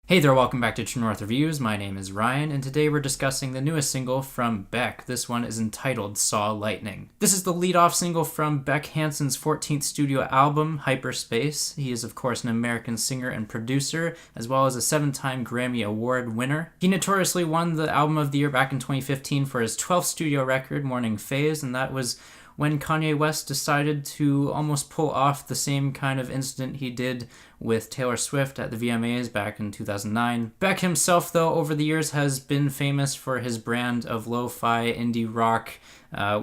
Hey there, welcome back to True North Reviews. My name is Ryan, and today we're discussing the newest single from Beck. This one is entitled Saw Lightning. This is the lead-off single from Beck Hansen's 14th studio album, Hyperspace. He is, of course, an American singer and producer, as well as a 7-time Grammy Award winner. He notoriously won the Album of the Year back in 2015 for his 12th studio record, Morning Phase, and that was when Kanye West decided to almost pull off the same kind of incident he did with Taylor Swift at the VMAs back in 2009. Beck himself, though, over the years has been famous for his brand of lo-fi indie rock,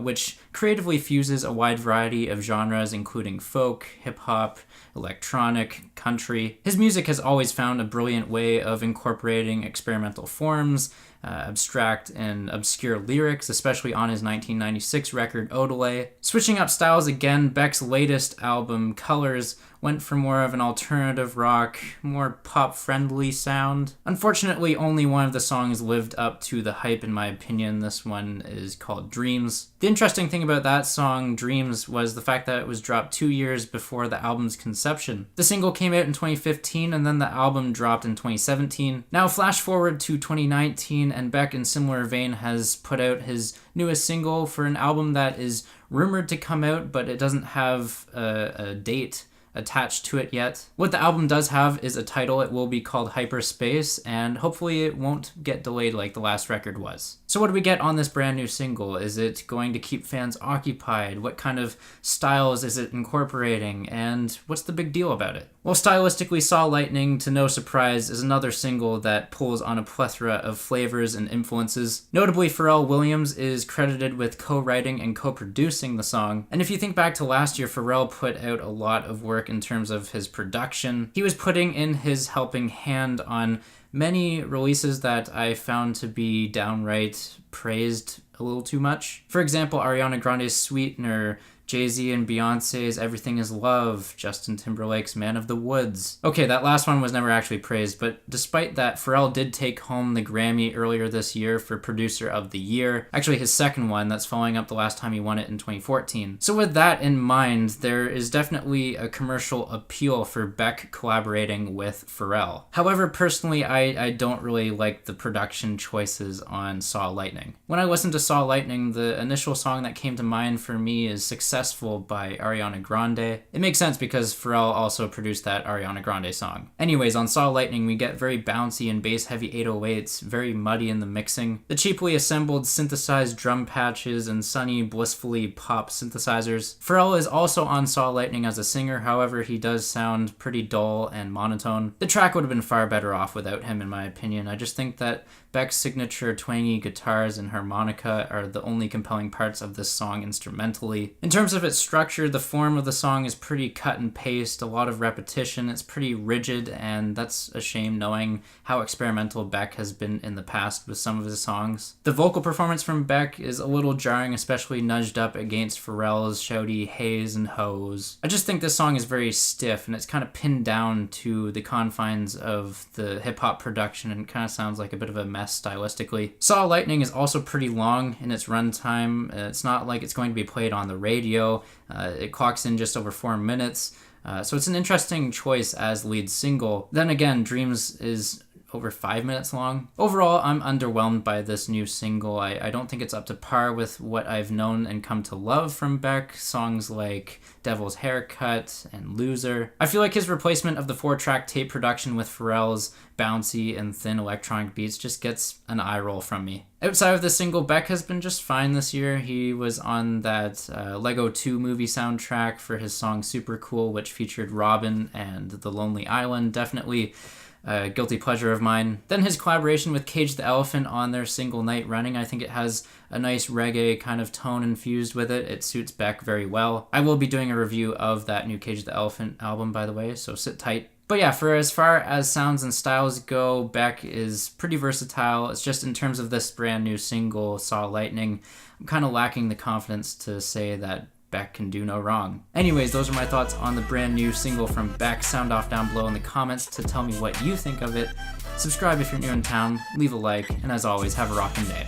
which creatively fuses a wide variety of genres, including folk, hip-hop, electronic, country. His music has always found a brilliant way of incorporating experimental forms, abstract and obscure lyrics, especially on his 1996 record Odelay. Switching up styles again, Beck's latest album, Colors, went for more of an alternative rock, more pop-friendly sound. Unfortunately, only one of the songs lived up to the hype, in my opinion. This one is called Dreams. The interesting thing about that song, Dreams, was the fact that it was dropped 2 years before the album's conception. The single came out in 2015, and then the album dropped in 2017. Now flash forward to 2019, and Beck, in similar vein, has put out his newest single for an album that is rumored to come out, but it doesn't have a date attached to it yet. What the album does have is a title. It will be called Hyperspace, and hopefully it won't get delayed like the last record was. So what do we get on this brand new single? Is it going to keep fans occupied? What kind of styles is it incorporating? And what's the big deal about it? Well, stylistically, Saw Lightning, to no surprise, is another single that pulls on a plethora of flavors and influences. Notably, Pharrell Williams is credited with co-writing and co-producing the song. And if you think back to last year, Pharrell put out a lot of work in terms of his production. He was putting in his helping hand on many releases that I found to be downright praised a little too much. For example, Ariana Grande's Sweetener, Jay-Z and Beyonce's Everything Is Love, Justin Timberlake's Man of the Woods. Okay, that last one was never actually praised, but despite that, Pharrell did take home the Grammy earlier this year for Producer of the Year. Actually, his second one, that's following up the last time he won it in 2014. So with that in mind, there is definitely a commercial appeal for Beck collaborating with Pharrell. However, personally, I don't really like the production choices on Saw Lightning. When I listened to Saw Lightning, the initial song that came to mind for me is Successful by Ariana Grande. It makes sense because Pharrell also produced that Ariana Grande song. Anyways, on Saw Lightning, we get very bouncy and bass-heavy 808s, very muddy in the mixing. The cheaply assembled synthesized drum patches and sunny, blissfully pop synthesizers. Pharrell is also on Saw Lightning as a singer, however, he does sound pretty dull and monotone. The track would have been far better off without him, in my opinion. I just think that Beck's signature twangy guitars and harmonica are the only compelling parts of this song instrumentally. In terms of its structure, the form of the song is pretty cut and paste, a lot of repetition, it's pretty rigid, and that's a shame knowing how experimental Beck has been in the past with some of his songs. The vocal performance from Beck is a little jarring, especially nudged up against Pharrell's shouty haze and hoes. I just think this song is very stiff, and it's kind of pinned down to the confines of the hip-hop production, and it kind of sounds like a bit of a mess stylistically. Saw Lightning is also pretty long in its runtime. It's not like it's going to be played on the radio. It clocks in just over 4 minutes. So it's an interesting choice as lead single. Then again, Dreams is over 5 minutes long. Overall, I'm underwhelmed by this new single. I don't think it's up to par with what I've known and come to love from Beck, songs like Devil's Haircut and Loser. I feel like his replacement of the 4-track tape production with Pharrell's bouncy and thin electronic beats just gets an eye roll from me. Outside of the single, Beck has been just fine this year. He was on that Lego 2 movie soundtrack for his song Super Cool, which featured Robin and The Lonely Island. Definitely a guilty pleasure of mine. Then his collaboration with Cage the Elephant on their single Night Running, I think it has a nice reggae kind of tone infused with it. It suits Beck very well. I will be doing a review of that new Cage the Elephant album, by the way, so sit tight. But yeah, for as far as sounds and styles go, Beck is pretty versatile. It's just in terms of this brand new single, Saw Lightning, I'm kind of lacking the confidence to say that Beck can do no wrong. Anyways, those are my thoughts on the brand new single from Beck. Sound off down below in the comments to tell me what you think of it. Subscribe if you're new in town, leave a like, and as always, have a rockin' day.